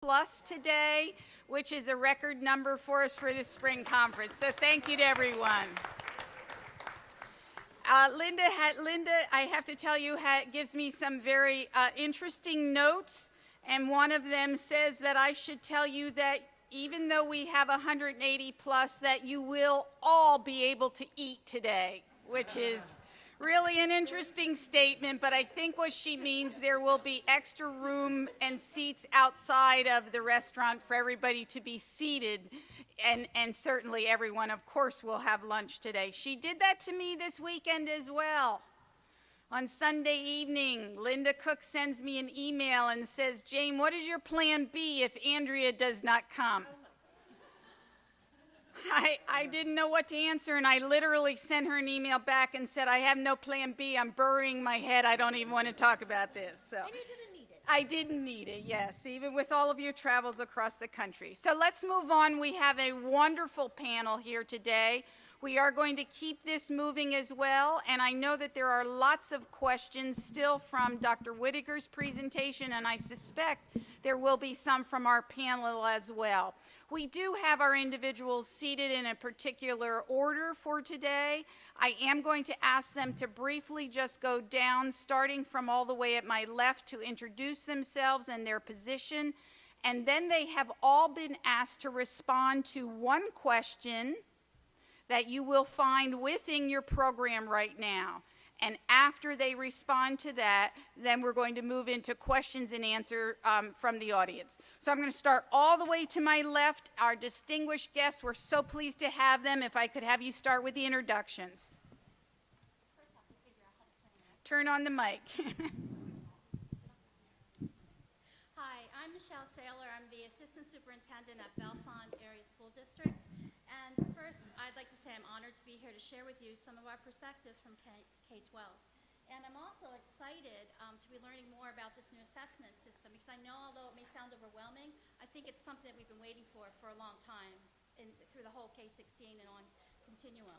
plus today, which is a record number for us for this spring conference. So thank you to everyone. Linda, I have to tell you, gives me some very interesting notes, and one of them says that I should tell you that even though we have 180 plus, that you will all be able to eat today, which is really an interesting statement, but I think what she means, there will be extra room and seats outside of the restaurant for everybody to be seated, and certainly everyone, of course, will have lunch today. She did that to me this weekend as well. On Sunday evening, Linda Cook sends me an email and says, "Jane, what is your plan B if Andrea does not come?" I didn't know what to answer, and I literally sent her an email back and said, "I have no plan B. I'm burying my head. I don't even want to talk about this." So, and you didn't need it. I didn't need it, yes, even with all of your travels across the country. So let's move on. We have a wonderful panel here today. We are going to keep this moving as well, and I know that there are lots of questions still from Dr. Whittaker's presentation, and I suspect there will be some from our panel as well. We do have our individuals seated in a particular order for today. I am going to ask them to briefly just go down, starting from all the way at my left, to introduce themselves and their position, and then they have all been asked to respond to one question that you will find within your program right now. And after they respond to that, then we're going to move into questions and answer from the audience. So I'm going to start all the way to my left. Our distinguished guests, we're so pleased to have them. If I could have you start with the introductions. First, I have to figure out how to turn on the mic. Hi, I'm Michelle Saylor. I'm the Assistant Superintendent at Bellefonte Area School District. And first, I'd like to say I'm honored to be here to share with you some of our perspectives from K-12. And I'm also excited to be learning more about this new assessment system, because I know, although it may sound overwhelming, I think it's something that we've been waiting for a long time through the whole K-16 and on continuum.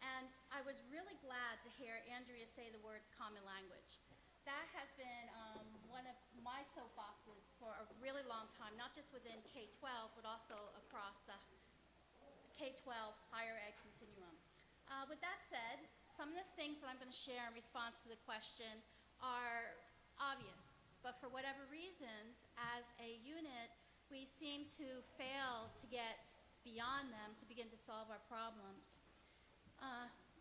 And I was really glad to hear Andrea say the words common language. That has been one of my soapboxes for a really long time, not just within K-12, but also across the K-12 higher ed continuum. With that said, some of the things that I'm going to share in response to the question are obvious, but for whatever reasons, as a unit, we seem to fail to get beyond them to begin to solve our problems.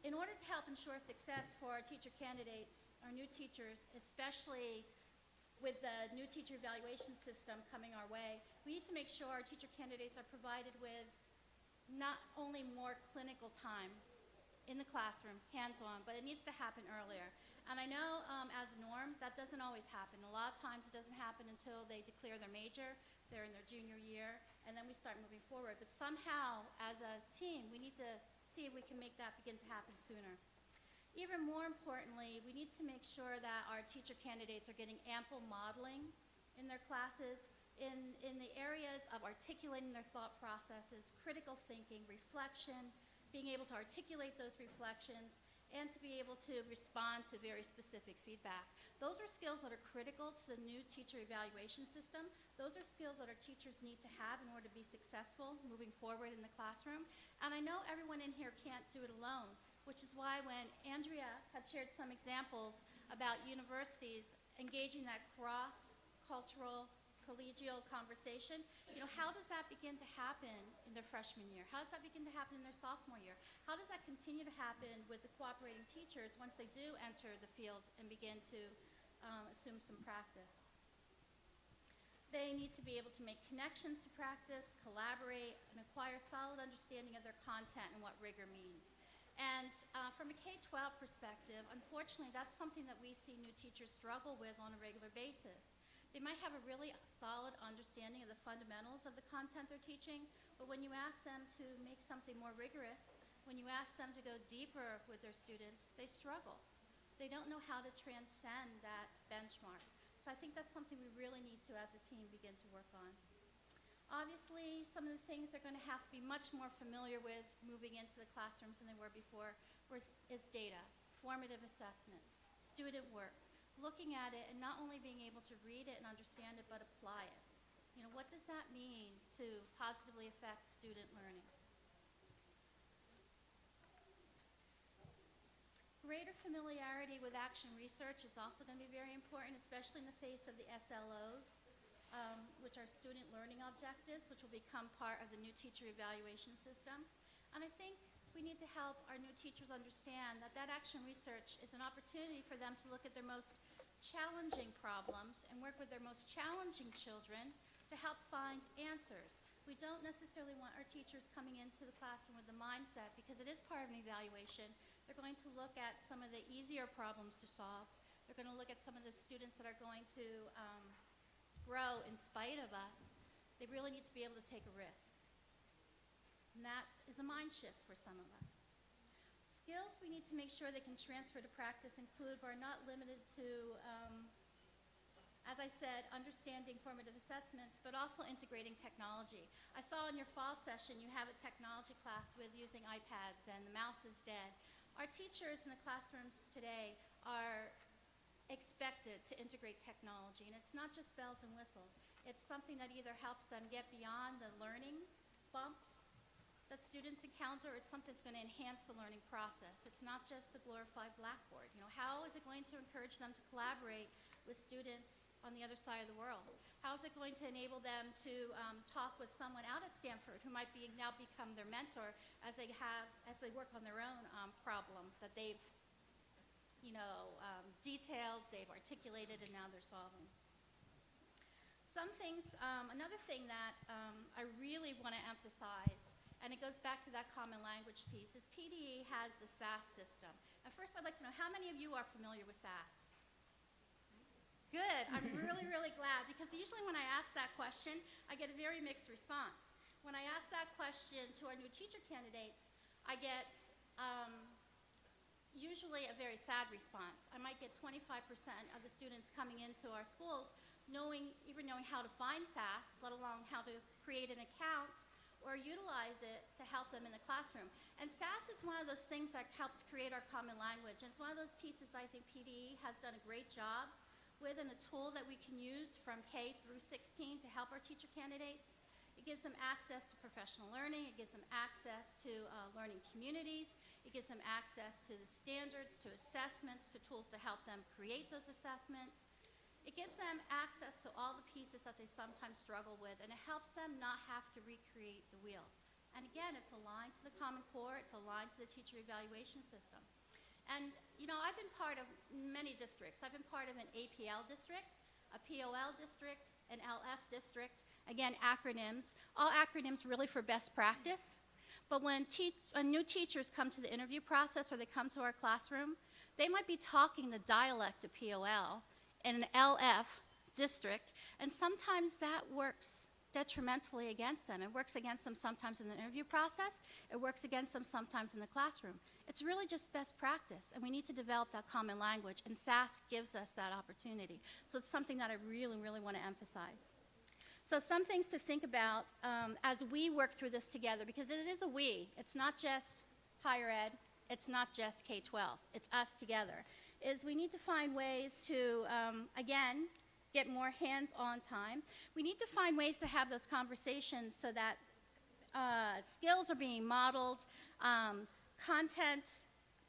In order to help ensure success for our teacher candidates, our new teachers, especially with the new teacher evaluation system coming our way, we need to make sure our teacher candidates are provided with not only more clinical time in the classroom, hands-on, but it needs to happen earlier. And I know as a norm, that doesn't always happen. A lot of times it doesn't happen until they declare their major, they're in their junior year, and then we start moving forward. But somehow, as a team, we need to see if we can make that begin to happen sooner. Even more importantly, we need to make sure that our teacher candidates are getting ample modeling in their classes, in the areas of articulating their thought processes, critical thinking, reflection, being able to articulate those reflections, and to be able to respond to very specific feedback. Those are skills that are critical to the new teacher evaluation system. Those are skills that our teachers need to have in order to be successful moving forward in the classroom. And I know everyone in here can't do it alone, which is why when Andrea had shared some examples about universities engaging that cross-cultural collegial conversation, how does that begin to happen in their freshman year? How does that begin to happen in their sophomore year? How does that continue to happen with the cooperating teachers once they do enter the field and begin to assume some practice? They need to be able to make connections to practice, collaborate, and acquire solid understanding of their content and what rigor means. And from a K-12 perspective, unfortunately, that's something that we see new teachers struggle with on a regular basis. They might have a really solid understanding of the fundamentals of the content they're teaching, but when you ask them to make something more rigorous, when you ask them to go deeper with their students, they struggle. They don't know how to transcend that benchmark. So I think that's something we really need to, as a team, begin to work on. Obviously, some of the things they're going to have to be much more familiar with moving into the classrooms than they were before is data, formative assessments, student work, looking at it and not only being able to read it and understand it, but apply it. What does that mean to positively affect student learning? Greater familiarity with action research is also going to be very important, especially in the face of the SLOs, which are student learning objectives, which will become part of the new teacher evaluation system. And I think we need to help our new teachers understand that that action research is an opportunity for them to look at their most challenging problems and work with their most challenging children to help find answers. We don't necessarily want our teachers coming into the classroom with the mindset, because it is part of an evaluation, they're going to look at some of the easier problems to solve. They're going to look at some of the students that are going to grow in spite of us. They really need to be able to take a risk. And that is a mind shift for some of us. Skills we need to make sure they can transfer to practice include, but are not limited to, as I said, understanding formative assessments, but also integrating technology. I saw in your fall session you have a technology class with using iPads and the mouse is dead. Our teachers in the classrooms today are expected to integrate technology, and it's not just bells and whistles. It's something that either helps them get beyond the learning bumps that students encounter, or it's something that's going to enhance the learning process. It's not just the glorified blackboard. How is it going to encourage them to collaborate with students on the other side of the world? How is it going to enable them to talk with someone out at Stanford who might now become their mentor as they work on their own problem that they've detailed, they've articulated, and now they're solving. Some things, another thing that I really want to emphasize, and it goes back to that common language piece, is PDE has the SAS system. And first I'd like to know, how many of you are familiar with SAS? Good, I'm really, really glad, because usually when I ask that question, I get a very mixed response. When I ask that question to our new teacher candidates, I get usually a very sad response. I might get 25% of the students coming into our schools even knowing how to find SAS, let alone how to create an account or utilize it to help them in the classroom. And SAS is one of those things that helps create our common language, and it's one of those pieces that I think PDE has done a great job with, and a tool that we can use from K through 16 to help our teacher candidates. It gives them access to professional learning. It gives them access to learning communities. It gives them access to the standards, to assessments, to tools to help them create those assessments. It gives them access to all the pieces that they sometimes struggle with, and it helps them not have to recreate the wheel. And again, it's aligned to the Common Core. It's aligned to the teacher evaluation system. And, I've been part of many districts. I've been part of an APL district, a POL district, an LF district. Again, acronyms. All acronyms really for best practice. But when new teachers come to the interview process or they come to our classroom, they might be talking the dialect of POL in an LF district, and sometimes that works detrimentally against them. It works against them sometimes in the interview process. It works against them sometimes in the classroom. It's really just best practice, and we need to develop that common language, and SAS gives us that opportunity. So it's something that I really, really want to emphasize. So some things to think about as we work through this together, because it is a we. It's not just higher ed. It's not just K-12. It's us together. Is we need to find ways to, again, get more hands-on time. We need to find ways to have those conversations so that skills are being modeled, content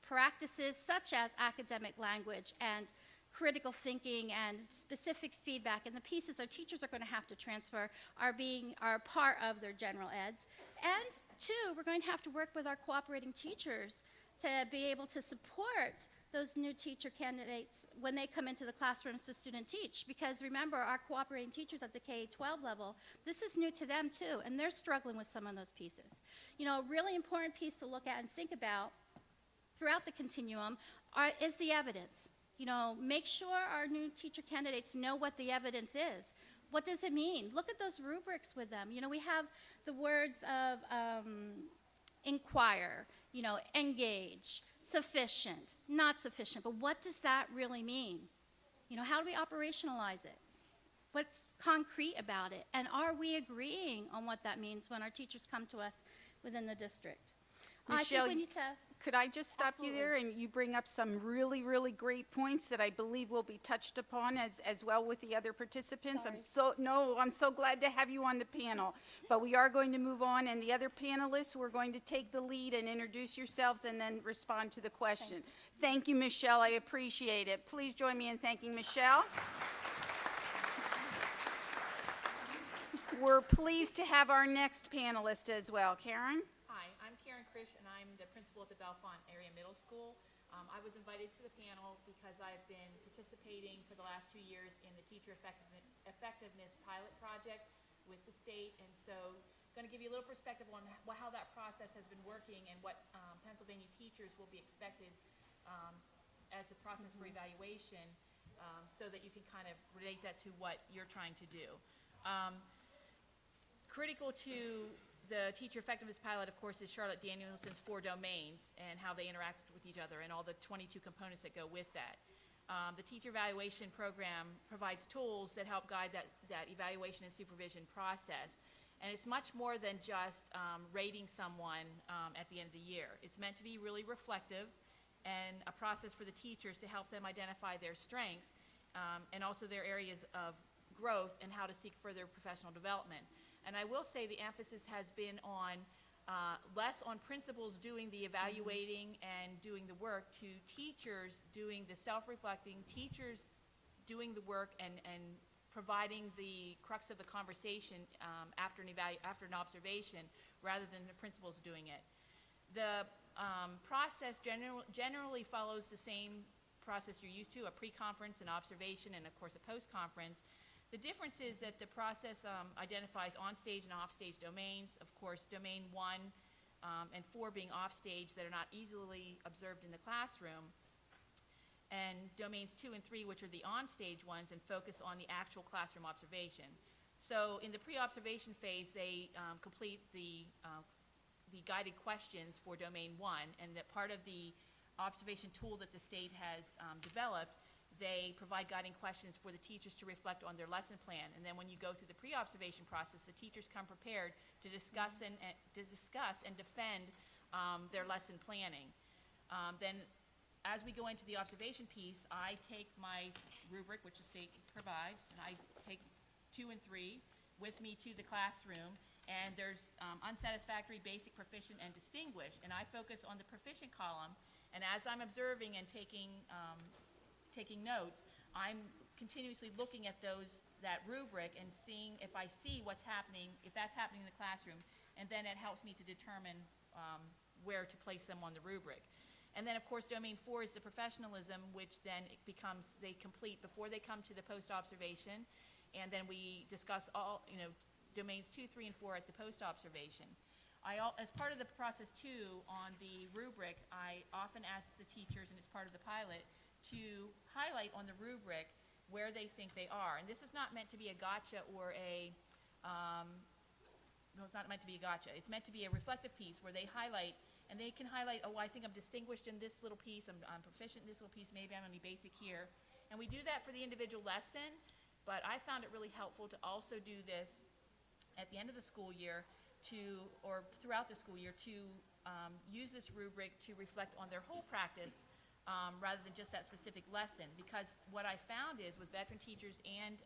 practices such as academic language and critical thinking and specific feedback, and the pieces our teachers are going to have to transfer are part of their general eds. And two, we're going to have to work with our cooperating teachers to be able to support those new teacher candidates when they come into the classrooms to student teach, because remember, our cooperating teachers at the K-12 level, this is new to them too, and they're struggling with some of those pieces. A really important piece to look at and think about throughout the continuum is the evidence. Make sure our new teacher candidates know what the evidence is. What does it mean? Look at those rubrics with them. We have the words of inquire, engage, sufficient, not sufficient, but what does that really mean? How do we operationalize it? What's concrete about it? And are we agreeing on what that means when our teachers come to us within the district? Michelle, I think we need to could I just stop you there? And you bring up some really, really great points that I believe will be touched upon as well with the other participants. I'm so glad to have you on the panel. But we are going to move on, and the other panelists, we're going to take the lead and introduce yourselves and then respond to the question. Thank you, Michelle. I appreciate it. Please join me in thanking Michelle. We're pleased to have our next panelist as well. Karen? Hi, I'm Karen Krish, and I'm the principal at the Bellefonte Area Middle School. I was invited to the panel because I've been participating for the last 2 years in the Teacher Effectiveness Pilot Project with the state, and so I'm going to give you a little perspective on how that process has been working and what Pennsylvania teachers will be expected as a process for evaluation, so that you can kind of relate that to what you're trying to do. Critical to the Teacher Effectiveness Pilot, of course, is Charlotte Danielson's 4 domains and how they interact with each other and all the 22 components that go with that. The Teacher Evaluation Program provides tools that help guide that evaluation and supervision process. And it's much more than just rating someone at the end of the year. It's meant to be really reflective and a process for the teachers to help them identify their strengths and also their areas of growth and how to seek further professional development. And I will say the emphasis has been on less on principals doing the evaluating and doing the work to teachers doing the self-reflecting, teachers doing the work and providing the crux of the conversation after an observation rather than the principals doing it. The process generally follows the same process you're used to, a pre-conference, an observation, and of course a post-conference. The difference is that the process identifies on-stage and off-stage domains. Of course, domain 1 and 4 being off-stage that are not easily observed in the classroom, and domains 2 and 3, which are the on-stage ones and focus on the actual classroom observation. So in the pre-observation phase, they complete the guided questions for domain 1, and that part of the observation tool that the state has developed, they provide guiding questions for the teachers to reflect on their lesson plan. And then when you go through the pre-observation process, the teachers come prepared to discuss and defend their lesson planning. Then as we go into the observation piece, I take my rubric, which the state provides, and I take 2 and 3 with me to the classroom. And there's unsatisfactory, basic, proficient, and distinguished. And I focus on the proficient column. And as I'm observing and taking notes, I'm continuously looking at that rubric and seeing if I see what's happening, if that's happening in the classroom, and then it helps me to determine where to place them on the rubric. And then, of course, domain 4 is the professionalism, which then it becomes they complete before they come to the post-observation, and then we discuss all domains 2, 3, and 4 at the post-observation. As part of the process too, on the rubric, I often ask the teachers, and it's part of the pilot, to highlight on the rubric where they think they are. And this is not meant to be a gotcha or no, it's not meant to be a gotcha. It's meant to be a reflective piece where they highlight, and they can highlight, oh, I think I'm distinguished in this little piece, I'm proficient in this little piece, maybe I'm going to be basic here. And we do that for the individual lesson, but I found it really helpful to also do this at the end of the school year or throughout the school year to use this rubric to reflect on their whole practice rather than just that specific lesson. Because what I found is with veteran teachers and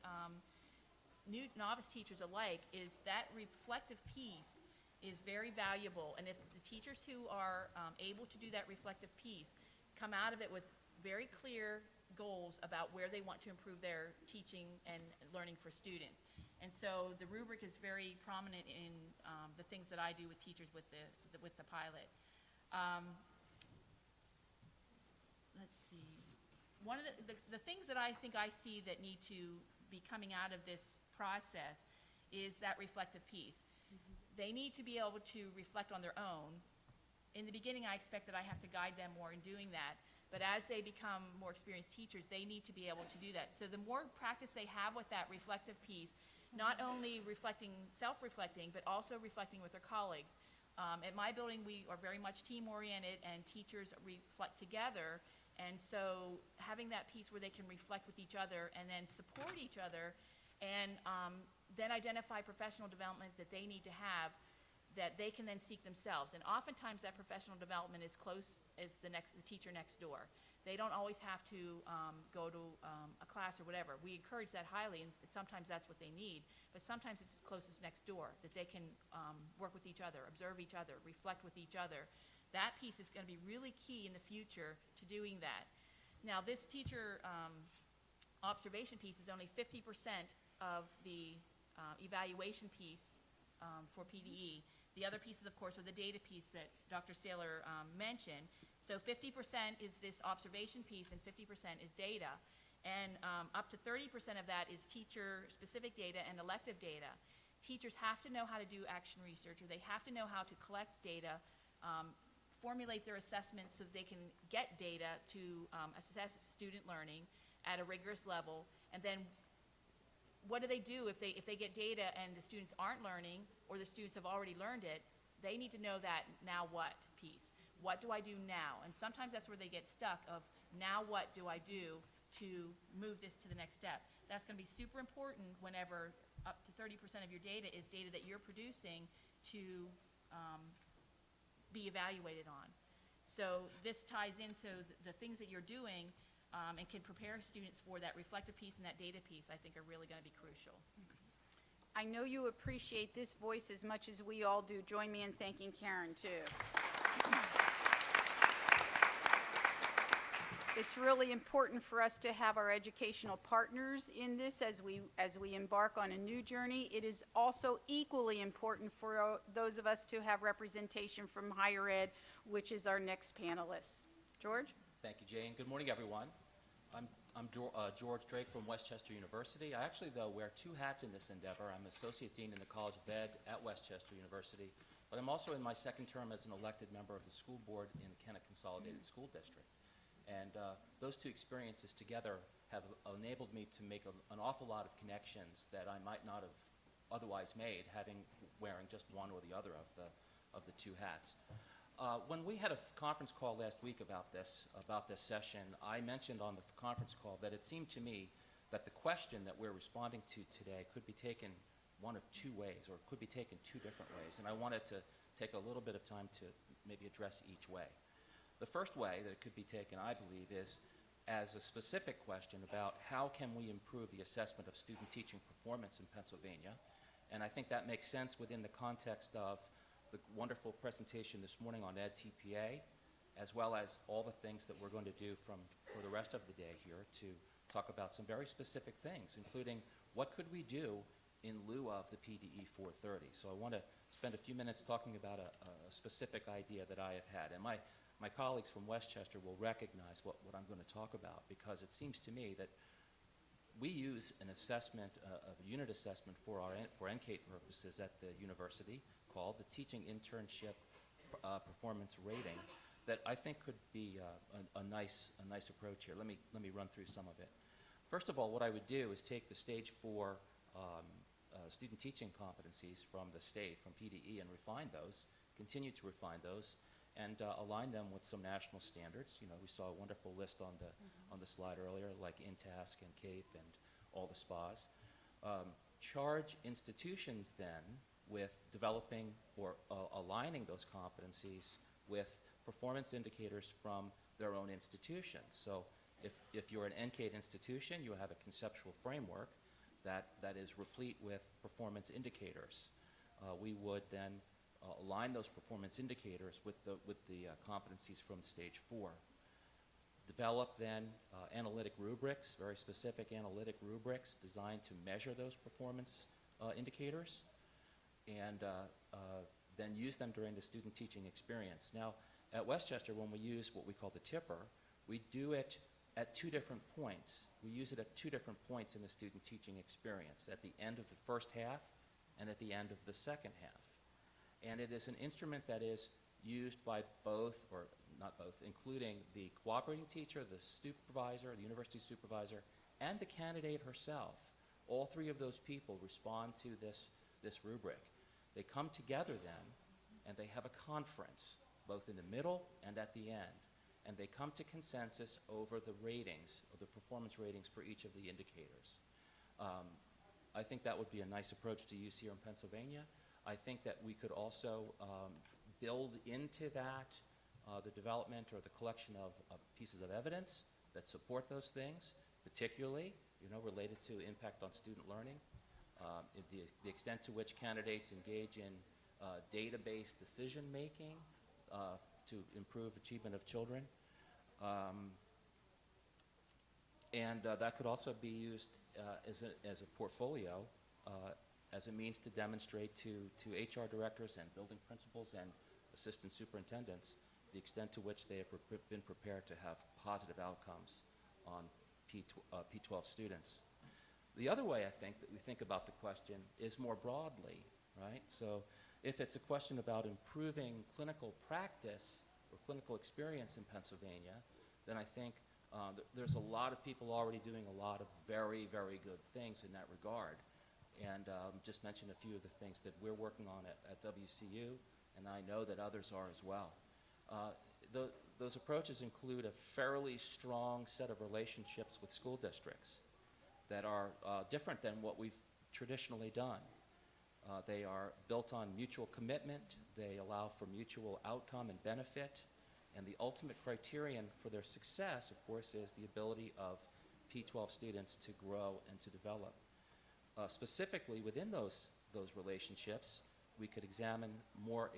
new novice teachers alike is that reflective piece is very valuable. And if the teachers who are able to do that reflective piece come out of it with very clear goals about where they want to improve their teaching and learning for students. And so the rubric is very prominent in the things that I do with teachers with the pilot. Let's see. One of the things that I think I see that need to be coming out of this process is that reflective piece. Mm-hmm. They need to be able to reflect on their own. In the beginning, I expect that I have to guide them more in doing that. But as they become more experienced teachers, they need to be able to do that. So the more practice they have with that reflective piece, not only reflecting, self-reflecting, but also reflecting with their colleagues. At my building, we are very much team-oriented, and teachers reflect together. And so having that piece where they can reflect with each other and then support each other and then identify professional development that they need to have, that they can then seek themselves. And oftentimes that professional development is close as the teacher next door. They don't always have to go to a class or whatever. We encourage that highly, and sometimes that's what they need. But sometimes it's as close as next door, that they can work with each other, observe each other, reflect with each other. That piece is going to be really key in the future to doing that. Now, this teacher observation piece is only 50% of the evaluation piece for PDE. The other pieces, of course, are the data piece that Dr. Saylor mentioned. So 50% is this observation piece and 50% is data. And up to 30% of that is teacher-specific data and elective data. Teachers have to know how to do action research, or they have to know how to collect data, formulate their assessments so that they can get data to assess student learning at a rigorous level. And then what do they do if they get data and the students aren't learning, or the students have already learned it? They need to know that now what piece. What do I do now? And sometimes that's where they get stuck of, now what do I do to move this to the next step? That's going to be super important whenever up to 30% of your data is data that you're producing to be evaluated on. So this ties into the things that you're doing and can prepare students for that reflective piece and that data piece, I think, are really going to be crucial. I know you appreciate this voice as much as we all do. Join me in thanking Karen, too. It's really important for us to have our educational partners in this as we embark on a new journey. It is also equally important for those of us to have representation from higher ed, which is our next panelist. George? Thank you, Jane. Good morning, everyone. I'm George Drake from Westchester University. I actually, though, wear two hats in this endeavor. I'm Associate Dean in the College of Ed at Westchester University, but I'm also in my second term as an elected member of the school board in Kennet Consolidated School District. And those two experiences together have enabled me to make an awful lot of connections that I might not have otherwise made, wearing just one or the other of the two hats. When we had a conference call last week about this session, I mentioned on the conference call that it seemed to me that the question that we're responding to today could be taken one of two ways, or could be taken two different ways, and I wanted to take a little bit of time to maybe address each way. The first way that it could be taken, I believe, is as a specific question about how can we improve the assessment of student teaching performance in Pennsylvania, and I think that makes sense within the context of the wonderful presentation this morning on edTPA, as well as all the things that we're going to do for the rest of the day here to talk about some very specific things, including what could we do in lieu of the PDE 430. So I want to spend a few minutes talking about a specific idea that I have had. And my colleagues from Westchester will recognize what I'm going to talk about, because it seems to me that we use an assessment, a unit assessment for NCATE purposes at the university, called the Teaching Internship Performance Rating, that I think could be a nice approach here. Let me run through some of it. First of all, what I would do is take the stage 4 student teaching competencies from the state, from PDE, and refine those, continue to refine those, and align them with some national standards. You know, we saw a wonderful list on the slide earlier, like INTASC and CAPE and all the SPAs. Charge institutions then with developing or aligning those competencies with performance indicators from their own institutions. So if you're an NCATE institution, you have a conceptual framework that is replete with performance indicators. We would then align those performance indicators with the competencies from stage 4. Develop then analytic rubrics, very specific analytic rubrics designed to measure those performance indicators, and then use them during the student teaching experience. Now, at Westchester, when we use what we call the tipper, we do it at 2 different points. We use it at 2 different points in the student teaching experience, at the end of the first half and at the end of the second half. And it is an instrument that is used by both, or not both, including the cooperating teacher, the supervisor, the university supervisor, and the candidate herself. All 3 of those people respond to this rubric. They come together then, and they have a conference, both in the middle and at the end. And they come to consensus over the ratings, or the performance ratings for each of the indicators. I think that would be a nice approach to use here in Pennsylvania. I think that we could also build into that the development or the collection of pieces of evidence that support those things, particularly, related to impact on student learning, the extent to which candidates engage in database decision-making to improve achievement of children. And that could also be used as a portfolio, as a means to demonstrate to HR directors and building principals and assistant superintendents the extent to which they have been prepared to have positive outcomes on P12 students. The other way I think that we think about the question is more broadly, right? So if it's a question about improving clinical practice or clinical experience in Pennsylvania, then I think there's a lot of people already doing a lot of very, very good things in that regard. And just mention a few of the things that we're working on at WCU, and I know that others are as well. Those approaches include a fairly strong set of relationships with school districts that are different than what we've traditionally done. They are built on mutual commitment. They allow for mutual outcome and benefit. And the ultimate criterion for their success, of course, is the ability of P12 students to grow and to develop. Specifically, within those relationships, we could examine more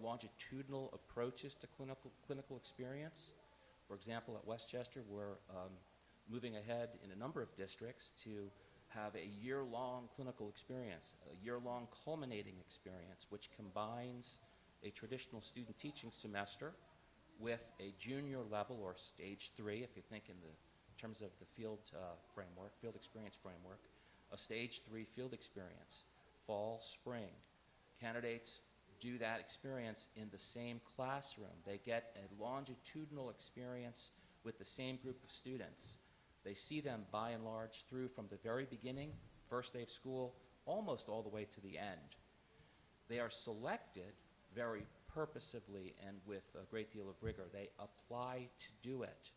longitudinal approaches to clinical experience. For example, at Westchester, we're moving ahead in a number of districts to have a year-long clinical experience, a year-long culminating experience, which combines a traditional student teaching semester with a junior level or stage 3, if you think in terms of the field experience framework, a stage 3 field experience, fall, spring. Candidates do that experience in the same classroom. They get a longitudinal experience with the same group of students. They see them by and large through from the very beginning, first day of school, almost all the way to the end. They are selected very purposively and with a great deal of rigor. They apply to do it.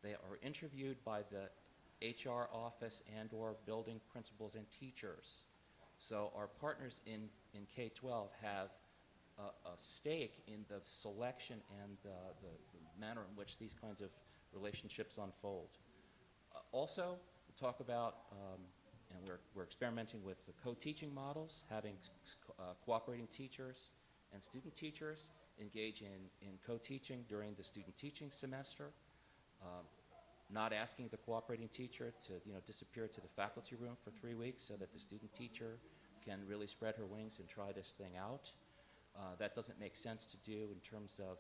They are interviewed by the HR office and or building principals and teachers. So our partners in K-12 have a stake in the selection and the manner in which these kinds of relationships unfold. Also, we talk about, and we're experimenting with the co-teaching models, having cooperating teachers and student teachers engage in co-teaching during the student teaching semester, not asking the cooperating teacher to disappear to the faculty room for 3 weeks so that the student teacher can really spread her wings and try this thing out. That doesn't make sense to do in terms of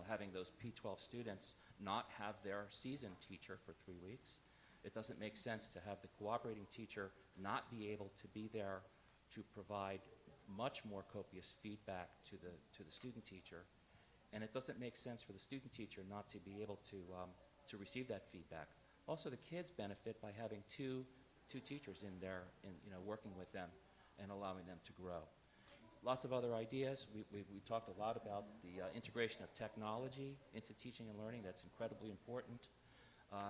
having those P12 students not have their seasoned teacher for 3 weeks. It doesn't make sense to have the cooperating teacher not be able to be there to provide much more copious feedback to the student teacher. And it doesn't make sense for the student teacher not to be able to receive that feedback. Also, the kids benefit by having two teachers in there, working with them and allowing them to grow. Lots of other ideas. We talked a lot about the integration of technology into teaching and learning. That's incredibly important.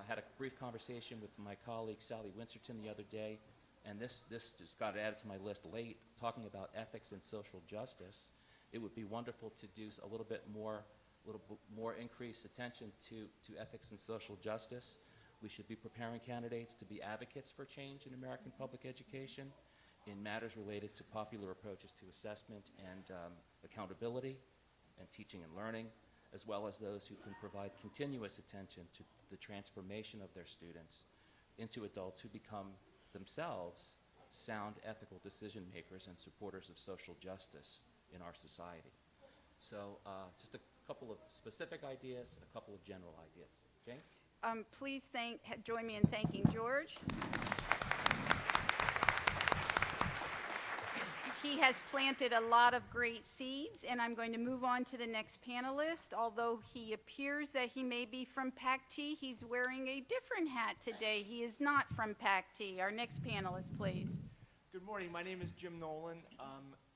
Had a brief conversation with my colleague Sally Winserton the other day, and this just got added to my list late, talking about ethics and social justice. It would be wonderful to do a little bit more increased attention to ethics and social justice. We should be preparing candidates to be advocates for change in American public education in matters related to popular approaches to assessment and accountability and teaching and learning, as well as those who can provide continuous attention to the transformation of their students into adults who become themselves sound ethical decision makers and supporters of social justice in our society. So just a couple of specific ideas, a couple of general ideas. Jane? Please join me in thanking George. He has planted a lot of great seeds, and I'm going to move on to the next panelist. Although he appears that he may be from PAC-TE, he's wearing a different hat today. He is not from PAC-TE. Our next panelist, please. Good morning. My name is Jim Nolan.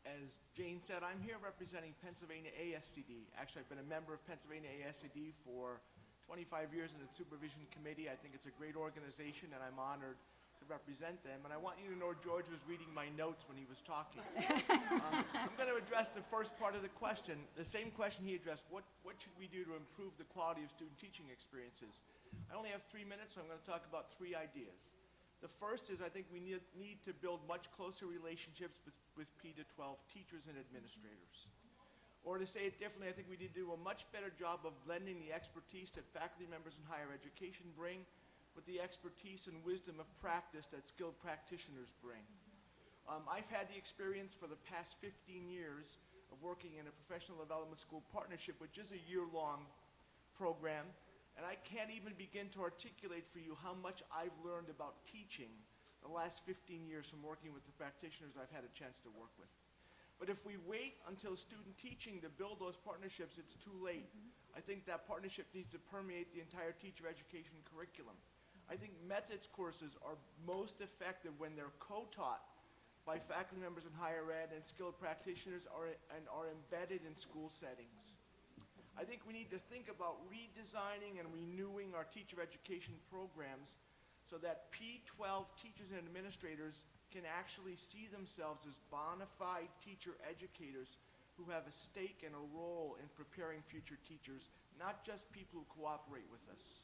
As Jane said, I'm here representing Pennsylvania ASCD. Actually, I've been a member of Pennsylvania ASCD for 25 years in the Supervision Committee. I think it's a great organization, and I'm honored to represent them, and I want you to know George was reading my notes when he was talking. I'm going to address the first part of the question, the same question he addressed. What should we do to improve the quality of student teaching experiences? I only have 3 minutes, so I'm going to talk about 3 ideas. The first is I think we need to build much closer relationships with P-12 teachers and administrators. Or to say it differently, I think we need to do a much better job of blending the expertise that faculty members in higher education bring with the expertise and wisdom of practice that skilled practitioners bring. I've had the experience for the past 15 years of working in a professional development school partnership, which is a year-long program, and I can't even begin to articulate for you how much I've learned about teaching the last 15 years from working with the practitioners I've had a chance to work with. But if we wait until student teaching to build those partnerships, it's too late. I think that partnership needs to permeate the entire teacher education curriculum. I think methods courses are most effective when they're co-taught by faculty members in higher ed and skilled practitioners and are embedded in school settings. I think we need to think about redesigning and renewing our teacher education programs so that P-12 teachers and administrators can actually see themselves as bona fide teacher educators who have a stake and a role in preparing future teachers, not just people who cooperate with us.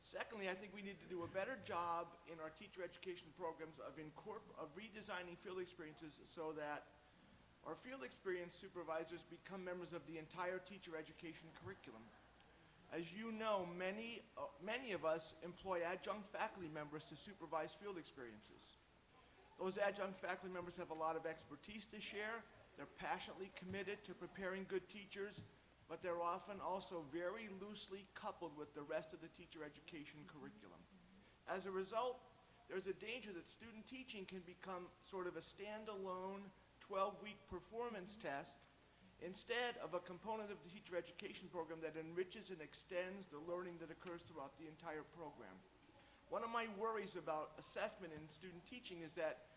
Secondly, I think we need to do a better job in our teacher education programs of redesigning field experiences so that our field experience supervisors become members of the entire teacher education curriculum. As you know, many of us employ adjunct faculty members to supervise field experiences. Those adjunct faculty members have a lot of expertise to share. They're passionately committed to preparing good teachers, but they're often also very loosely coupled with the rest of the teacher education curriculum. As a result, there's a danger that student teaching can become sort of a standalone 12-week performance test instead of a component of the teacher education program that enriches and extends the learning that occurs throughout the entire program. One of my worries about assessment in student teaching is that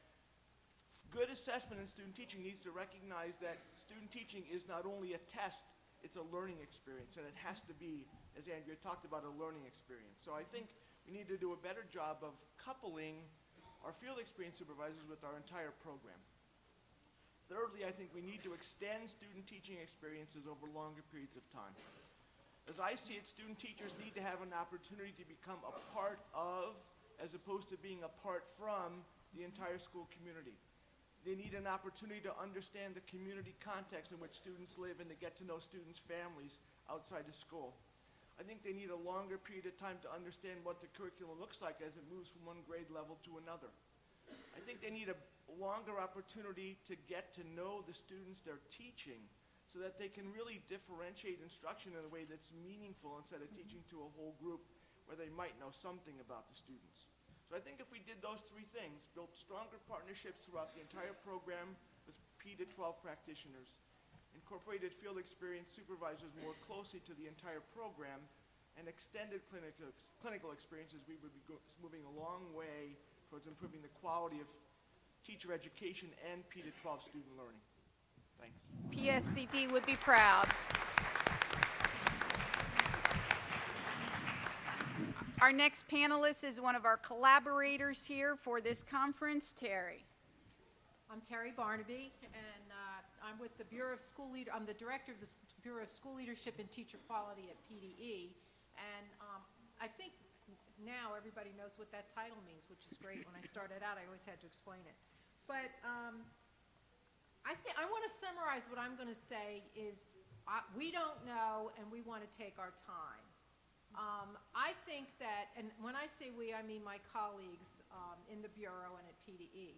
good assessment in student teaching needs to recognize that student teaching is not only a test, it's a learning experience, and it has to be, as Andrea talked about, a learning experience. So I think we need to do a better job of coupling our field experience supervisors with our entire program. Thirdly, I think we need to extend student teaching experiences over longer periods of time. As I see it, student teachers need to have an opportunity to become a part of, as opposed to being apart from, the entire school community. They need an opportunity to understand the community context in which students live and to get to know students' families outside of school. I think they need a longer period of time to understand what the curriculum looks like as it moves from one grade level to another. I think they need a longer opportunity to get to know the students they're teaching so that they can really differentiate instruction in a way that's meaningful instead of teaching to a whole group where they might know something about the students. So I think if we did those 3 things, built stronger partnerships throughout the entire program with P-12 practitioners, incorporated field experience supervisors more closely to the entire program, and extended clinical experiences, we would be moving a long way towards improving the quality of teacher education and P-12 student learning. Thanks. PSCD would be proud. Our next panelist is one of our collaborators here for this conference, Terry. I'm Terry Barnaby, and I'm with the Bureau of School Leader. I'm the director of the Bureau of School Leadership and Teacher Quality at PDE, and I think now everybody knows what that title means, which is great. When I started out, I always had to explain it. But I want to summarize what I'm going to say is we don't know, and we want to take our time. I think that, and when I say we, I mean my colleagues in the Bureau and at PDE.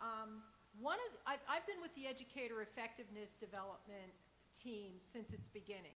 I've been with the Educator Effectiveness Development team since its beginning.